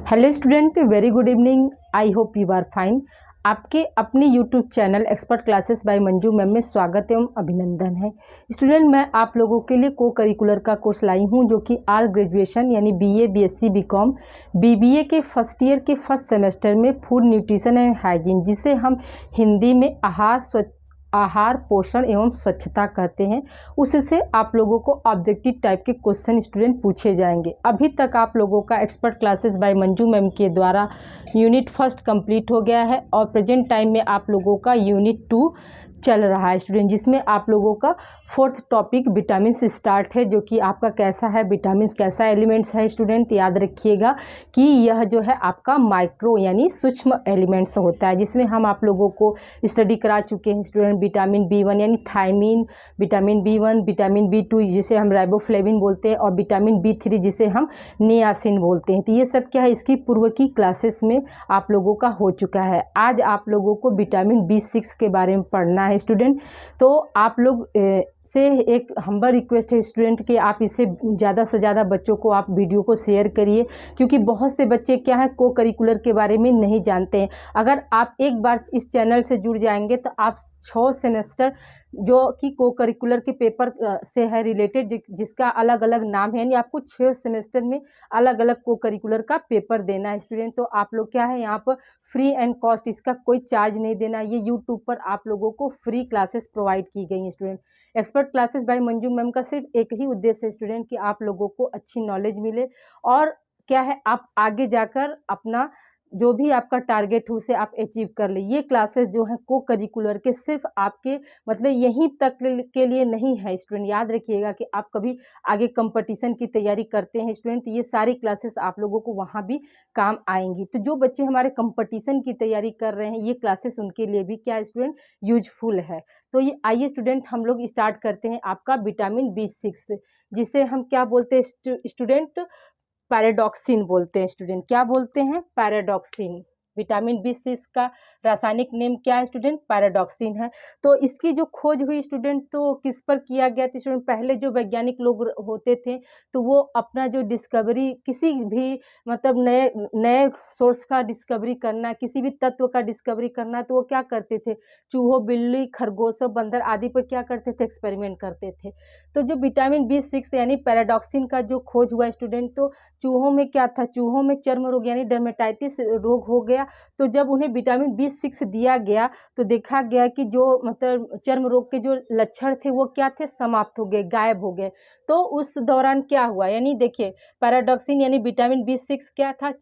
Hello student, very good evening. I hope you are fine. आपके अपने YouTube channel expert classes by Manju ma'am में स्वागत एवं अभिनंदन है। स्टूडेंट, मैं आप लोगों के लिए को करिकुलर का कोर्स लाई हूं जो कि ऑल ग्रेजुएशन यानी बीए, बीएससी, बीकॉम, बीबीए के फर्स्ट ईयर के फर्स्ट सेमेस्टर में फूड न्यूट्रिशन एंड हाइजीन, जिसे हम हिंदी में आहार पोषण एवं स्वच्छता कहते हैं, उससे आप लोगों को ऑब्जेक्टिव टाइप के क्वेश्चन स्टूडेंट पूछे जाएंगे। अभी तक आप लोगों का expert classes by Manju ma'am के द्वारा यूनिट फर्स्ट कंप्लीट हो गया है और प्रेजेंट टाइम में आप लोगों का यूनिट 2 चल रहा है स्टूडेंट, जिसमें आप लोगों का फोर्थ टॉपिक विटामिन से स्टार्ट है, जो कि आपका कैसा है, विटामिन कैसा एलिमेंट्स है। स्टूडेंट याद रखिएगा कि यह जो है आपका माइक्रो यानी सूक्ष्म एलिमेंट्स होता है, जिसमें हम आप लोगों को स्टडी करा चुके हैं स्टूडेंट। विटामिन B1 यानी thymine, vitamin B1, vitamin B2 जिसे हम राइबोफ्लेविन बोलते हैं, और विटामिन B3 जिसे हम नियासिन बोलते हैं। तो ये सब क्या है, इसकी पूर्व की क्लासेस में आप लोगों का हो चुका है। आज आप लोगों को विटामिन B6 के बारे में पढ़ना है स्टूडेंट। तो आप लोग से एक हम्बल रिक्वेस्ट है स्टूडेंट कि आप इसे ज़्यादा से ज़्यादा बच्चों को आप वीडियो को शेयर करिए, क्योंकि बहुत से बच्चे क्या है को करिकुलर के बारे में नहीं जानते हैं। अगर आप एक बार इस चैनल से जुड़ जाएंगे तो आप 6 सेमेस्टर जो कि को करिकुलर के पेपर से है रिलेटेड, जिसका अलग अलग नाम है, यानी आपको 6 सेमेस्टर में अलग अलग को करिकुलर का पेपर देना है स्टूडेंट। तो आप लोग क्या है यहाँ पर फ्री एंड कॉस्ट, इसका कोई चार्ज नहीं देना। ये यूट्यूब पर आप लोगों को फ्री क्लासेस प्रोवाइड की गई हैं student. Expert classes by Manju ma'am का सिर्फ एक ही उद्देश्य है स्टूडेंट कि आप लोगों को अच्छी नॉलेज मिले और क्या है आप आगे जाकर अपना जो भी आपका टारगेट हो उसे आप अचीव कर ले। ये क्लासेस जो हैं को करिकुलर के सिर्फ आपके मतलब यहीं तक के लिए नहीं है स्टूडेंट। याद रखिएगा कि आप कभी आगे कंपटीशन की तैयारी करते हैं स्टूडेंट, तो ये सारी क्लासेस आप लोगों को वहाँ भी काम आएंगी। तो जो बच्चे हमारे कंपटीशन की तैयारी कर रहे हैं, ये क्लासेस उनके लिए भी क्या स्टूडेंट यूजफुल है। तो ये आइए स्टूडेंट हम लोग स्टार्ट करते हैं आपका विटामिन B6, जिसे हम क्या बोलते हैं स्टूडेंट, पैराडॉक्सिन बोलते हैं स्टूडेंट। क्या बोलते हैं? पैराडॉक्सिन। विटामिन B6 का रासायनिक नेम क्या है स्टूडेंट? पैराडॉक्सिन है। तो इसकी जो खोज हुई स्टूडेंट तो किस पर किया गया था स्टूडेंट? पहले जो वैज्ञानिक लोग होते थे तो वो अपना जो डिस्कवरी किसी भी मतलब नए नए सोर्स का डिस्कवरी करना, किसी भी तत्व का डिस्कवरी करना, तो वो क्या करते थे? चूहों, बिल्ली, खरगोश, बंदर आदि पर क्या करते थे? एक्सपेरिमेंट करते थे। तो जो विटामिन B6 यानी पैराडॉक्सिन का जो खोज हुआ स्टूडेंट, तो चूहों में क्या था? चूहों में चर्म रोग यानी डर्मेटाइटिस रोग हो गया। तो जब उन्हें विटामिन B6 दिया गया तो देखा गया कि जो मतलब चर्म रोग के जो लक्षण थे वो क्या थे? समाप्त हो गए, गायब हो गए। तो उस दौरान क्या हुआ, यानी देखिए पैराडॉक्सिन यानी विटामिन B6 क्या था?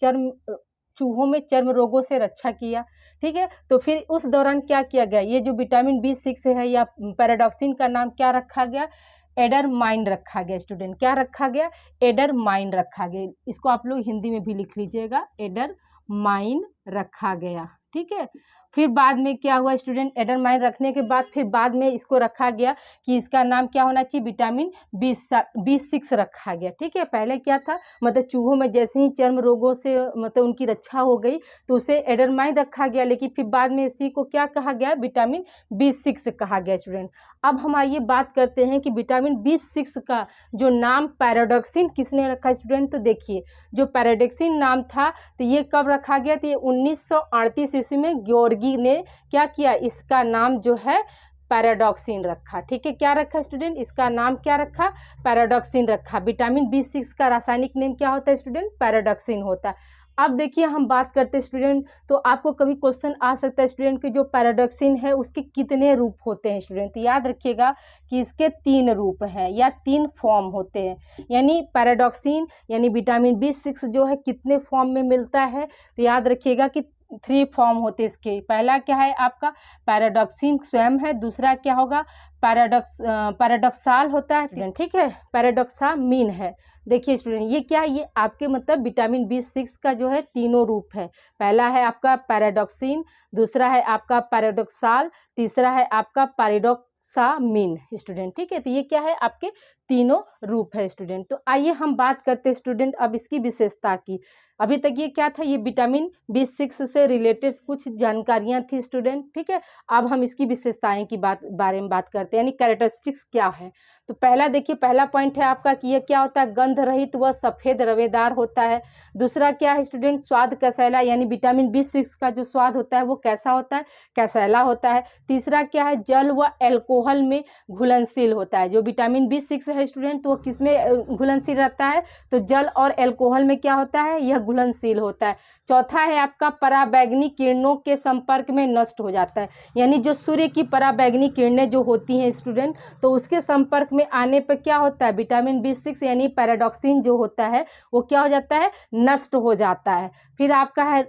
चूहों में चर्म रोगों से रक्षा किया। ठीक है, तो फिर उस दौरान क्या किया गया? ये जो विटामिन B6 है या पैराडॉक्सिन का नाम क्या रखा गया? एडरमाइन रखा गया स्टूडेंट। क्या रखा गया? एडरमाइन रखा गया। इसको आप लोग हिंदी में भी लिख लीजिएगा, एडरमाइन रखा गया। ठीक है, फिर बाद में क्या हुआ स्टूडेंट? एडरमाइन रखने के बाद फिर बाद में इसको रखा गया कि इसका नाम क्या होना चाहिए? विटामिन B6 रखा गया। ठीक है, पहले क्या था मतलब चूहों में जैसे ही चर्म रोगों से मतलब उनकी रक्षा हो गई तो उसे एडरमाइन रखा गया, लेकिन फिर बाद में इसी को क्या कहा गया? विटामिन B6 कहा गया स्टूडेंट। अब हम आइए बात करते हैं कि विटामिन B6 का जो नाम पैराडॉक्सिन किसने रखा स्टूडेंट? तो देखिए जो पैराडॉक्सिन नाम था तो ये कब रखा गया? तो ये 1938 ईस्वी में ग्योर्गी ने क्या किया? इसका नाम जो है पैराडॉक्सिन रखा। ठीक है, क्या रखा स्टूडेंट? इसका नाम क्या रखा? पैराडॉक्सिन रखा। विटामिन B6 का रासायनिक नेम क्या होता है स्टूडेंट? पैराडॉक्सिन होता है। अब देखिए हम बात करते हैं स्टूडेंट, तो आपको कभी क्वेश्चन आ सकता है स्टूडेंट कि जो पैराडॉक्सिन है उसके कितने रूप होते हैं स्टूडेंट? तो याद रखिएगा कि इसके 3 रूप हैं या 3 फॉर्म होते हैं। यानी पैराडॉक्सिन यानी विटामिन B6 जो है कितने फॉर्म में मिलता है? तो याद रखिएगा कि 3 फॉर्म होते हैं इसके। पहला क्या है आपका? पैराडॉक्सिन स्वयं है। दूसरा क्या होगा? पैराडॉक्साल होता है स्टूडेंट। ठीक है, पैराडॉक्सामीन है। देखिए स्टूडेंट ये क्या है? ये आपके मतलब विटामिन B6 का जो है तीनों रूप है। पहला है आपका पैराडॉक्सिन, दूसरा है आपका पैराडॉक्साल, तीसरा है आपका पैराडॉक्सामीन स्टूडेंट। ठीक है, तो ये क्या है? आपके तीनों रूप है स्टूडेंट। तो आइए हम बात करते हैं स्टूडेंट अब इसकी विशेषता की। अभी तक ये क्या था, ये विटामिन B6 से रिलेटेड कुछ जानकारियां थी स्टूडेंट, ठीक है। अब हम इसकी विशेषताएं की बारे में बात करते हैं, यानी कैरेक्टरिस्टिक्स क्या है। तो पहला देखिए, पहला पॉइंट है आपका कि यह क्या होता है, गंध रहित व सफ़ेद रवेदार होता है। दूसरा क्या है स्टूडेंट, स्वाद कसैला, यानी विटामिन B6 का जो स्वाद होता है वो कैसा होता है, कसैला होता है। तीसरा क्या है, जल व एल्कोहल में घुलनशील होता है। जो विटामिन B6 है स्टूडेंट, तो वो किस में घुलनशील रहता है, तो जल और एल्कोहल में क्या होता है, यह घुलनशील होता है। चौथा है आपका, पराबैंगनी किरणों के संपर्क में नष्ट हो जाता है, यानी जो सूर्य की पराबैंगनी किरणें जो होती हैं स्टूडेंट, तो उसके संपर्क में आने पर क्या होता है, विटामिन B6 यानी पैराडॉक्सिन जो होता है वो क्या हो जाता है, नष्ट हो जाता है। फिर आपका है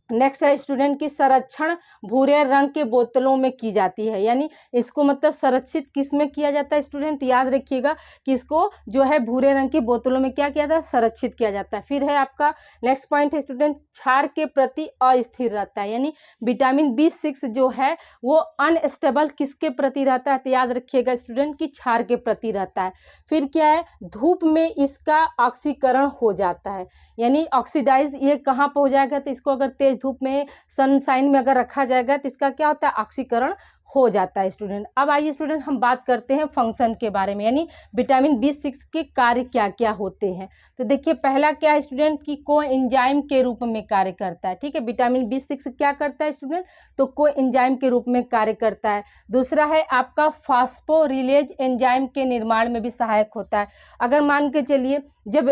नेक्स्ट है स्टूडेंट की संरक्षण भूरे रंग के बोतलों में की जाती है, यानी इसको मतलब संरक्षित किस में किया जाता है स्टूडेंट, याद रखिएगा कि इसको जो है भूरे रंग की बोतलों में क्या किया जाता है, संरक्षित किया जाता है। फिर है आपका नेक्स्ट पॉइंट है स्टूडेंट, क्षार के प्रति अस्थिर रहता है, यानी विटामिन B6 जो है वो अनस्टेबल किसके प्रति रहता है, तो याद रखिएगा स्टूडेंट की क्षार के प्रति रहता है। फिर क्या है, धूप में इसका ऑक्सीकरण हो जाता है, यानी ऑक्सीडाइज ये कहाँ पर हो जाएगा, तो इसको अगर तेज धूप में सनशाइन में अगर रखा जाएगा तो इसका क्या होता है, ऑक्सीकरण हो जाता है स्टूडेंट। अब आइए स्टूडेंट हम बात करते हैं फंक्शन के बारे में, यानी विटामिन B6 के कार्य क्या क्या होते हैं। तो देखिए पहला क्या है स्टूडेंट की कोएंजाइम के रूप में कार्य करता है, ठीक है। विटामिन B6 क्या करता है स्टूडेंट, तो कोएंजाइम के रूप में कार्य करता है। दूसरा है आपका फास्फोरिलेज एंजाइम के निर्माण में भी सहायक होता है। अगर मान के चलिए जब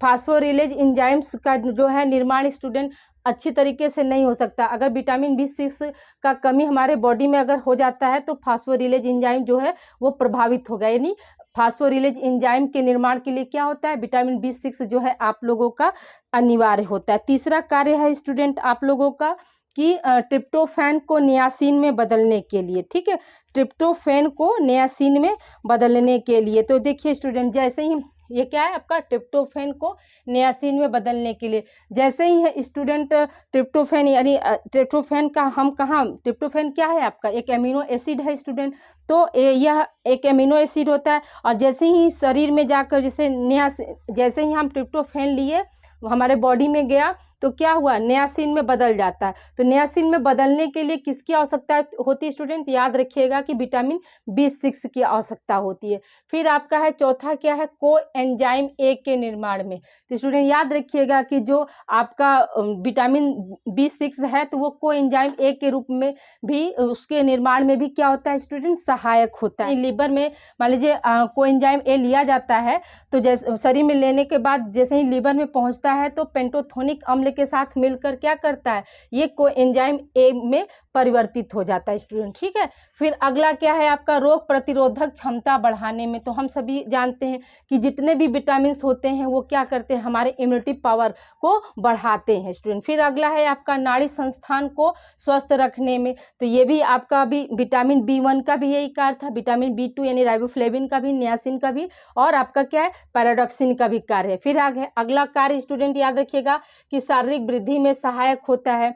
फास्फोरिलेज एंजाइम्स का जो है निर्माण स्टूडेंट अच्छी तरीके से नहीं हो सकता, अगर विटामिन B6 का कमी हमारे बॉडी में अगर हो जाता है तो फास्फोरिलेज एंजाइम जो है वो प्रभावित होगा, यानी फास्फोरिलेज एंजाइम के निर्माण के लिए क्या होता है, विटामिन B6 जो है आप लोगों का अनिवार्य होता है। तीसरा कार्य है स्टूडेंट आप लोगों का कि ट्रिप्टोफैन को नियासिन में बदलने के लिए, ठीक है, ट्रिप्टोफैन को नियासिन में बदलने के लिए। तो देखिए स्टूडेंट जैसे ही ये क्या है आपका, ट्रिप्टोफैन को नियासिन में बदलने के लिए, जैसे ही है स्टूडेंट ट्रिप्टोफैन, यानी ट्रिप्टोफैन का हम कहाँ, ट्रिप्टोफैन क्या है आपका एक एमिनो एसिड है स्टूडेंट, तो यह एक एमिनो एसिड होता है। और जैसे ही शरीर में जाकर जैसे ही हम ट्रिप्टोफैन लिए हमारे बॉडी में गया तो क्या हुआ, नियासिन में बदल जाता है। तो नियासिन में बदलने के लिए किसकी आवश्यकता होती है स्टूडेंट, याद रखिएगा कि विटामिन B6 की आवश्यकता होती है। फिर आपका है चौथा क्या है, कोएंजाइम A के निर्माण में। तो स्टूडेंट याद रखिएगा कि जो आपका विटामिन B6 है तो वो कोएंजाइम A के रूप में भी उसके निर्माण में भी क्या होता है स्टूडेंट, सहायक होता है। लीवर में मान लीजिए कोएंजाइम A लिया जाता है, तो जैसे शरीर में लेने के बाद जैसे ही लीवर में पहुंचता है तो पेंटोथोनिक अम्ल के साथ मिलकर क्या करता है, ये कोएंजाइम A में परिवर्तित हो जाता है स्टूडेंट, ठीक है। फिर अगला क्या है आपका, रोग प्रतिरोधक क्षमता बढ़ाने में। तो हम सभी जानते हैं कि जितने भी विटामिन होते हैं वो क्या करते हैं, हमारे इम्यूनिटी पावर को बढ़ाते हैं स्टूडेंट। फिर अगला है आपका नाड़ी संस्थान को स्वस्थ रखने में। तो ये भी आपका भी विटामिन B1 का भी यही कार्य था, विटामिन B2 यानी राइबोफ्लेविन का भी, नियासिन का भी, और आपका क्या है पैराडॉक्सिन का भी कार्य है। फिर आगे अगला कार्य स्टूडेंट याद रखिएगा कि शारीरिक वृद्धि में सहायक होता है,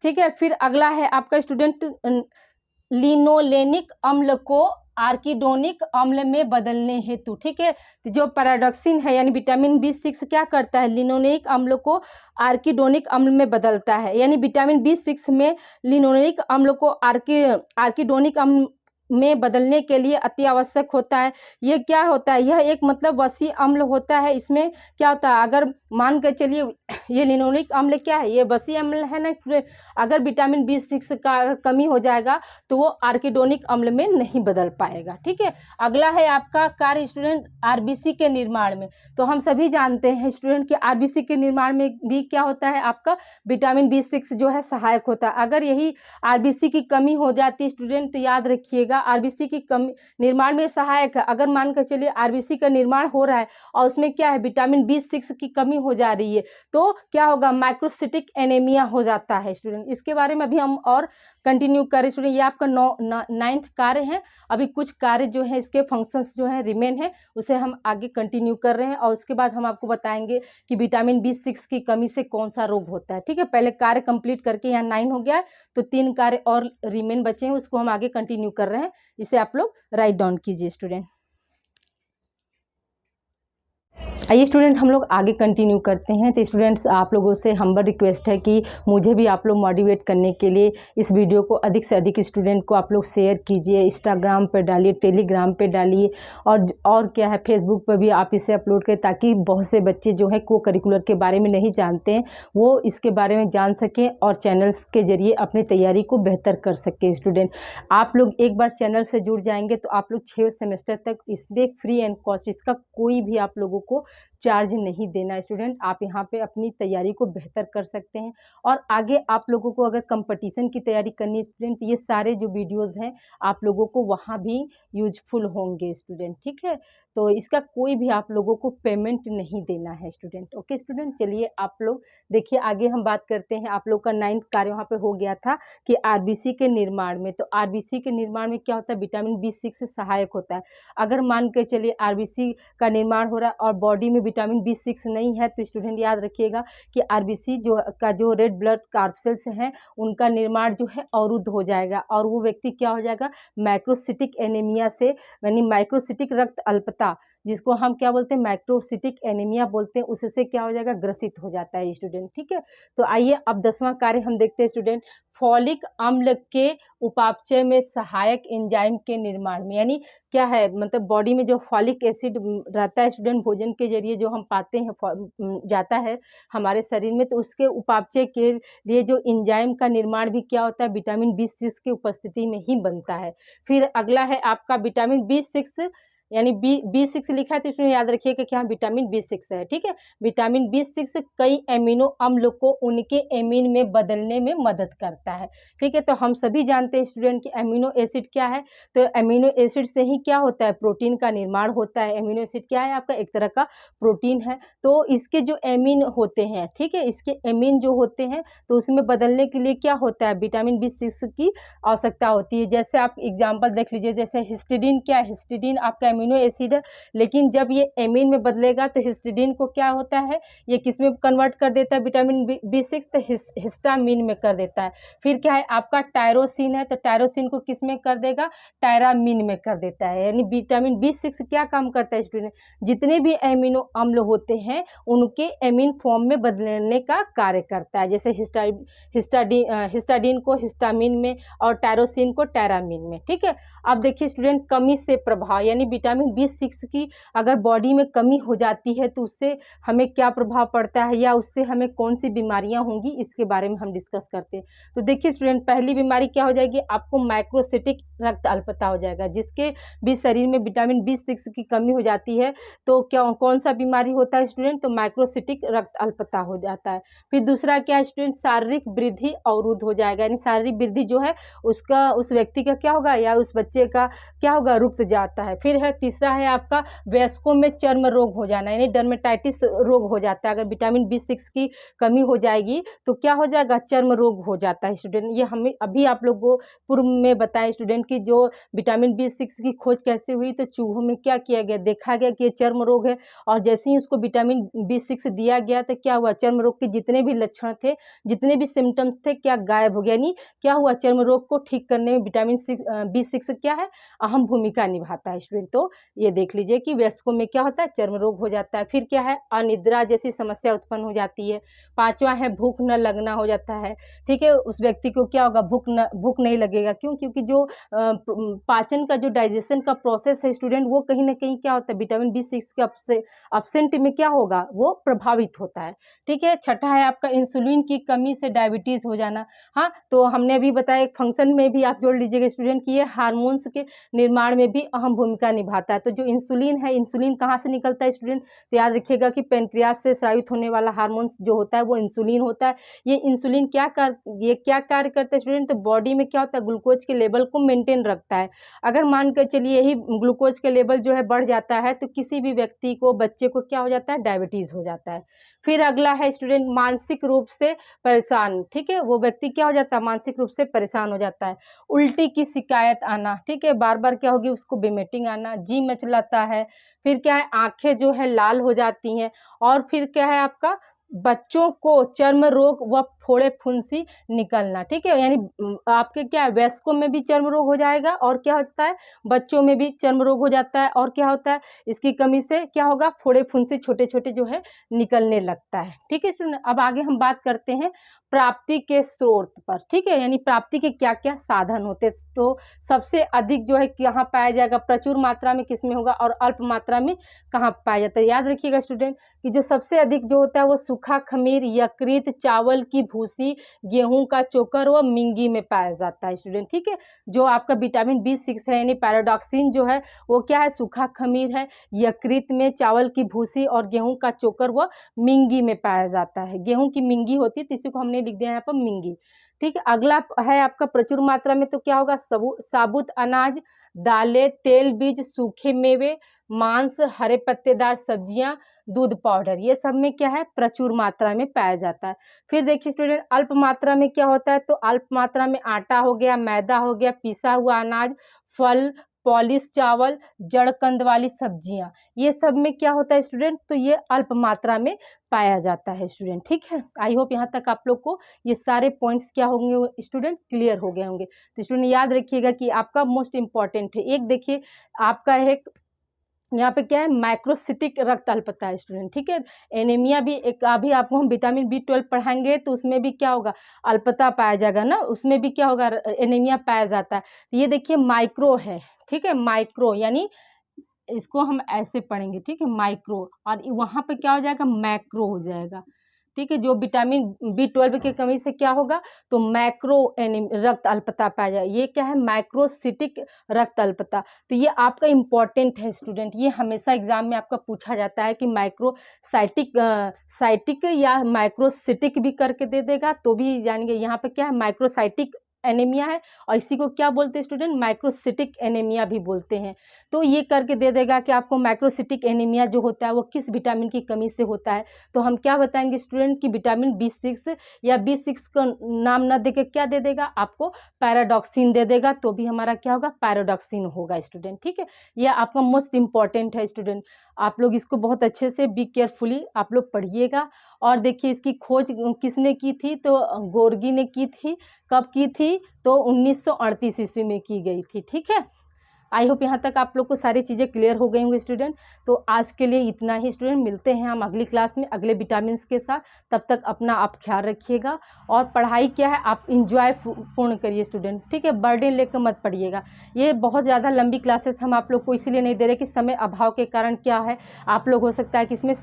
ठीक है। फिर अगला है आपका स्टूडेंट लिनोलेनिक अम्ल को आर्किडोनिक अम्ल में बदलने हेतु, ठीक है। तो जो पैराडॉक्सिन है यानी विटामिन B6 क्या करता है, लिनोलेनिक अम्ल को आर्किडोनिक अम्ल में बदलता है, यानी विटामिन B6 में लिनोलेनिक अम्ल को आर्किडोनिक अम्ल में बदलने के लिए अति आवश्यक होता है। ये क्या होता है, यह एक मतलब वसी अम्ल होता है। इसमें क्या होता है, अगर मान कर चलिए ये लिनोलिक अम्ल क्या है, ये वसी अम्ल है ना स्टूडेंट, अगर विटामिन B6 का अगर कमी हो जाएगा तो वो आर्किडोनिक अम्ल में नहीं बदल पाएगा, ठीक है। अगला है आपका कार्य स्टूडेंट RBC के निर्माण में। तो हम सभी जानते हैं स्टूडेंट कि RBC के निर्माण में भी क्या होता है, आपका विटामिन B6 जो है सहायक होता है। अगर यही RBC की कमी हो जाती है स्टूडेंट, तो याद रखिएगा RBC की कमी निर्माण में सहायक है। अगर मान कर चलिए RBC का निर्माण हो रहा है और उसमें क्या है विटामिन B6 की कमी हो जा रही है, तो क्या होगा, माइक्रोसिटिक एनीमिया हो जाता है स्टूडेंट। इसके बारे में अभी हम और कंटिन्यू करें स्टूडेंट। ये आपका 9th कार्य है। अभी कुछ कार्य जो है इसके फंक्शंस जो है रिमेन है, उसे हम आगे कंटिन्यू कर रहे हैं और उसके बाद हम आपको बताएंगे कि विटामिन B6 की कमी से कौन सा रोग होता है, ठीक है। पहले कार्य कंप्लीट करके यहाँ 9 हो गया है, तो 3 कार्य और रिमेन बचे हैं, उसको हम आगे कंटिन्यू कर रहे हैं। इसे आप लोग राइट डाउन कीजिए स्टूडेंट। आइए स्टूडेंट, हम लोग आगे कंटिन्यू करते हैं। तो स्टूडेंट्स, आप लोगों से हम्बल रिक्वेस्ट है कि मुझे भी आप लोग मोटिवेट करने के लिए इस वीडियो को अधिक से अधिक स्टूडेंट को आप लोग शेयर कीजिए, इंस्टाग्राम पर डालिए, टेलीग्राम पे डालिए, और क्या है, फेसबुक पर भी आप इसे अपलोड करें, ताकि बहुत से बच्चे जो है को करिकुलर के बारे में नहीं जानते हैं वो इसके बारे में जान सकें और चैनल्स के जरिए अपनी तैयारी को बेहतर कर सकें। स्टूडेंट, आप लोग एक बार चैनल से जुड़ जाएंगे तो आप लोग 6 सेमेस्टर तक इसमें फ्री एंड कॉस्ट, इसका कोई भी आप लोगों को चार्ज नहीं देना। स्टूडेंट, आप यहाँ पे अपनी तैयारी को बेहतर कर सकते हैं। और आगे आप लोगों को अगर कंपटीशन की तैयारी करनी है स्टूडेंट, ये सारे जो वीडियोस हैं आप लोगों को वहाँ भी यूजफुल होंगे स्टूडेंट, ठीक है। तो इसका कोई भी आप लोगों को पेमेंट नहीं देना है स्टूडेंट। ओके स्टूडेंट, चलिए आप लोग देखिए, आगे हम बात करते हैं। आप लोग का 9th कार्य वहाँ पे हो गया था कि आरबीसी के निर्माण में, तो आरबीसी के निर्माण में क्या होता है, विटामिन B6 से सहायक होता है। अगर मान के चलिए आरबीसी का निर्माण हो रहा है और बॉडी में विटामिन B6 नहीं है, तो स्टूडेंट याद रखिएगा कि आरबीसी जो रेड ब्लड कार्पसेल्स हैं उनका निर्माण जो है अवरुद्ध हो जाएगा, और वो व्यक्ति क्या हो जाएगा, मैक्रोसिटिक एनीमिया से, यानी माइक्रोसिटिक रक्त अल्पता, जिसको हम क्या बोलते हैं, माइक्रोसिटिक एनीमिया बोलते हैं, उससे क्या हो जाएगा, ग्रसित हो जाता है स्टूडेंट, ठीक है। तो आइए अब 10वां कार्य हम देखते हैं स्टूडेंट, फॉलिक अम्ल के उपापचय में सहायक एंजाइम के निर्माण में। यानी क्या है, मतलब बॉडी में जो फॉलिक एसिड रहता है स्टूडेंट, भोजन के जरिए जो हम पाते हैं जाता है हमारे शरीर में, तो उसके उपापचय के लिए जो एंजाइम का निर्माण भी क्या होता है, विटामिन B6 की उपस्थिति में ही बनता है। फिर अगला है आपका विटामिन B6, यानी B6 लिखा है तो इसमें याद रखिएगा कि हाँ विटामिन B6 है, ठीक है। विटामिन B6 कई एमिनो अम्ल को उनके एमीन में बदलने में मदद करता है, ठीक है। तो हम सभी जानते हैं स्टूडेंट कि एमिनो एसिड क्या है, तो एमिनो एसिड से ही क्या होता है, प्रोटीन का निर्माण होता है। एमिनो एसिड क्या है, आपका एक तरह का प्रोटीन है। तो इसके जो एमीन होते हैं, ठीक है, इसके एमीन जो होते हैं तो उसमें बदलने के लिए क्या होता है, विटामिन B6 की आवश्यकता होती है। जैसे आप एग्जाम्पल देख लीजिए, जैसे हिस्टिडीन क्या है, हिस्टिडीन आपका एमिनो एसिड है, लेकिन जब ये एमीन में बदलेगा तो हिस्टिडीन को क्या होता है, ये किस में कन्वर्ट कर देता है, विटामिन B6, तो हिस्टामिन में कर देता है। फिर क्या है आपका टायरोसिन है, तो टायरोसिन को किस में कर देगा, टायरामिन में कर देता है। यानी विटामिन B6 क्या काम करता है स्टूडेंट, जितने भी एमिनो अम्ल होते हैं उनके एमीन फॉर्म में बदलने का कार्य करता है। जैसे हिस्टाडीन को हिस्टामिन में और टायरोसिन को टायरामिन में, ठीक है। अब देखिए स्टूडेंट, कमी से प्रभाव, यानी विटामिन B6 की अगर बॉडी में कमी हो जाती है तो उससे हमें क्या प्रभाव पड़ता है, या उससे हमें कौन सी बीमारियां होंगी, इसके बारे में हम डिस्कस करते हैं। तो देखिए स्टूडेंट, पहली बीमारी क्या हो जाएगी, आपको माइक्रोसिटिक रक्त अल्पता हो जाएगा। जिसके भी शरीर में विटामिन B6 की कमी हो जाती है तो क्या कौन सा बीमारी होता है स्टूडेंट, तो माइक्रोसिटिक रक्त अल्पता हो जाता है। फिर दूसरा क्या है स्टूडेंट, शारीरिक वृद्धि अवरुद्ध हो जाएगा, यानी शारीरिक वृद्धि जो है उसका, उस व्यक्ति का क्या होगा, या उस बच्चे का क्या होगा, रुक जाता है। फिर है तीसरा है आपका वयस्कों में चर्म रोग हो जाना, यानी डर्मेटाइटिस रोग हो जाता है। अगर विटामिन B6 की कमी हो जाएगी तो क्या हो जाएगा, चर्म रोग हो जाता है स्टूडेंट। ये हमें अभी आप लोगों को पूर्व में बताया स्टूडेंट की जो विटामिन B6 की खोज कैसे हुई, तो चूहों में क्या किया गया, देखा गया कि ये चर्म रोग है, और जैसे ही उसको विटामिन B6 दिया गया तो क्या हुआ, चर्म रोग के जितने भी लक्षण थे, जितने भी सिम्टम्स थे, क्या गायब हो गया। यानी क्या हुआ, चर्म रोग को ठीक करने में विटामिन B6 क्या है, अहम भूमिका निभाता है स्टूडेंट। तो ये देख लीजिए कि वयस्कों में क्या होता है, चर्म रोग हो जाता है। फिर क्या है, अनिद्रा जैसी समस्या उत्पन्न हो जाती है। पांचवा है भूख न लगना हो जाता है, ठीक है। उस व्यक्ति को क्या होगा, भूख नहीं लगेगा। क्यों, क्योंकि जो पाचन का जो डाइजेशन का प्रोसेस है स्टूडेंट, वो कहीं ना कहीं क्या होता है, विटामिन B6 के अब्सेंट में क्या होगा, वो प्रभावित होता है, ठीक है। छठा है आपका इंसुलिन की कमी से डायबिटीज हो जाना। हाँ, तो हमने अभी बताया एक फंक्शन में भी आप जोड़ लीजिएगा स्टूडेंट कि ये हार्मोन्स के निर्माण में भी अहम भूमिका निभाता है। तो जो इंसुलिन है, इंसुलिन कहाँ से निकलता है स्टूडेंट, तो याद रखिएगा कि पेनक्रियास से स्रावित होने वाला हार्मोन्स जो होता है वो इंसुलिन होता है। ये इंसुलिन क्या कार्य करता है स्टूडेंट, तो बॉडी में क्या होता है, ग्लूकोज के लेवल को मेंटेन रखता है। अगर मान कर चलिए यही ग्लूकोज के लेवल जो है बढ़ जाता है तो किसी भी व्यक्ति को, बच्चे को क्या हो जाता है, डायबिटीज हो जाता है। फिर अगला है स्टूडेंट मानसिक रूप से परेशान, ठीक है। वो व्यक्ति क्या हो जाता है, मानसिक रूप से परेशान हो जाता है। उल्टी की शिकायत आना, ठीक है, बार बार क्या होगी, उसको वोमिटिंग आना, जी मचलाता है। फिर क्या है, आंखें जो है लाल हो जाती हैं। और फिर क्या है आपका, बच्चों को चर्म रोग व फोड़े फुंसी निकलना, ठीक है। यानी आपके क्या है, वयस्कों में भी चर्म रोग हो जाएगा, और क्या होता है, बच्चों में भी चर्म रोग हो जाता है, और क्या होता है, इसकी कमी से क्या होगा, फोड़े फुंसी छोटे छोटे जो है निकलने लगता है, ठीक है स्टूडेंट। अब आगे हम बात करते हैं प्राप्ति के स्रोत पर, ठीक है, यानी प्राप्ति के क्या क्या साधन होते हैं। तो सबसे अधिक जो है कहाँ पाया जाएगा, प्रचुर मात्रा में किसमें होगा, और अल्प मात्रा में कहाँ पाया जाता है। याद रखिएगा स्टूडेंट कि जो सबसे अधिक जो होता है वो सूखा खमीर, यकृत, चावल की भूसी, गेहूं का चोकर व मिंगी में पाया जाता है स्टूडेंट, ठीक है। जो आपका विटामिन B6 है यानी पैराडॉक्सिन जो है वो क्या है, सूखा खमीर है, यकृत में, चावल की भूसी और गेहूं का चोकर व मिंगी में पाया जाता है। गेहूं की मिंगी होती है तो इसी को हमने लिख दिया यहाँ पर मिंगी, ठीक है। अगला है आपका प्रचुर मात्रा में, तो क्या होगा, साबुत अनाज, दालें, तेल बीज, सूखे मेवे, मांस, हरे पत्तेदार सब्जियां, दूध पाउडर, ये सब में क्या है, प्रचुर मात्रा में पाया जाता है। फिर देखिए स्टूडेंट अल्प मात्रा में क्या होता है, तो अल्प मात्रा में आटा हो गया, मैदा हो गया, पिसा हुआ अनाज, फल, पॉलिश चावल, जड़ कंद वाली सब्जियां, ये सब में क्या होता है स्टूडेंट, तो ये अल्प मात्रा में पाया जाता है स्टूडेंट, ठीक है। आई होप यहाँ तक आप लोग को ये सारे पॉइंट्स क्या होंगे स्टूडेंट, क्लियर हो गए होंगे। तो स्टूडेंट याद रखिएगा कि आपका मोस्ट इंपॉर्टेंट है, एक देखिए आपका एक यहाँ पे क्या है, माइक्रोसिटिक रक्त अल्पता है स्टूडेंट, ठीक है। एनीमिया भी एक, अभी आपको हम विटामिन B12 पढ़ाएंगे तो उसमें भी क्या होगा, अल्पता पाया जाएगा ना, उसमें भी क्या होगा, एनीमिया पाया जाता है। तो ये देखिए माइक्रो है, ठीक है, माइक्रो यानी इसको हम ऐसे पढ़ेंगे, ठीक है, माइक्रो, और वहाँ पे क्या हो जाएगा, मैक्रो हो जाएगा, ठीक है। जो विटामिन B12 की कमी से क्या होगा, तो मैक्रो रक्त अल्पता पाया जाए, ये क्या है, माइक्रोसिटिक रक्त अल्पता। तो ये आपका इंपॉर्टेंट है स्टूडेंट, ये हमेशा एग्जाम में आपका पूछा जाता है कि माइक्रोसाइटिक साइटिक या माइक्रोसिटिक भी करके दे देगा तो भी जानेंगे। यहाँ पे क्या है, माइक्रोसाइटिक एनीमिया है, और इसी को क्या बोलते हैं स्टूडेंट, माइक्रोसिटिक एनीमिया भी बोलते हैं। तो ये करके दे देगा कि आपको माइक्रोसिटिक एनीमिया जो होता है वो किस विटामिन की कमी से होता है। तो हम क्या बताएंगे स्टूडेंट कि विटामिन B6 या B6 का नाम ना देके क्या दे देगा, आपको पैराडॉक्सिन दे देगा, तो भी हमारा क्या होगा, पैराडॉक्सिन होगा स्टूडेंट, ठीक है। ये आपका मोस्ट इंपॉर्टेंट है स्टूडेंट, आप लोग इसको बहुत अच्छे से बी केयरफुली आप लोग पढ़िएगा। और देखिए इसकी खोज किसने की थी, तो गोर्गी ने की थी। कब की थी, तो 1938 ईस्वी में की गई थी, ठीक है। आई होप यहाँ तक आप लोग को सारी चीज़ें क्लियर हो गई होंगी स्टूडेंट। तो आज के लिए इतना ही स्टूडेंट, मिलते हैं हम अगली क्लास में अगले विटामिन के साथ। तब तक अपना आप ख्याल रखिएगा, और पढ़ाई क्या है आप इंजॉय पूर्ण करिए स्टूडेंट, ठीक है, बर्डन लेकर मत पढ़िएगा। ये बहुत ज़्यादा लंबी क्लासेस हम आप लोग को इसीलिए नहीं दे रहे कि समय अभाव के कारण क्या है, आप लोग हो सकता है कि इसमें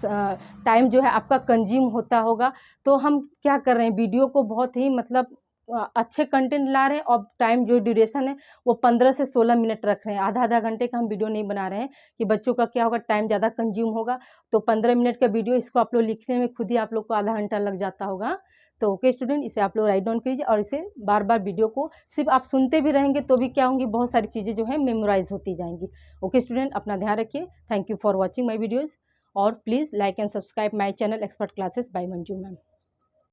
टाइम जो है आपका कंज्यूम होता होगा। तो हम क्या कर रहे हैं, वीडियो को बहुत ही मतलब अच्छे कंटेंट ला रहे हैं, और टाइम जो ड्यूरेशन है वो 15 से 16 मिनट रख रहे हैं। आधा आधा घंटे का हम वीडियो नहीं बना रहे हैं कि बच्चों का क्या होगा, टाइम ज़्यादा कंज्यूम होगा। तो 15 मिनट का वीडियो, इसको आप लोग लिखने में खुद ही आप लोग को आधा घंटा लग जाता होगा। तो ओके स्टूडेंट, इसे आप लोग राइट डाउन कीजिए, और इसे बार बार वीडियो को सिर्फ आप सुनते भी रहेंगे तो भी क्या होंगी, बहुत सारी चीज़ें जो है मेमोराइज होती जाएंगी। ओके स्टूडेंट, अपना ध्यान रखिए। Thank you for watching my videos, और please like and subscribe my channel expert classes by Manju ma'am.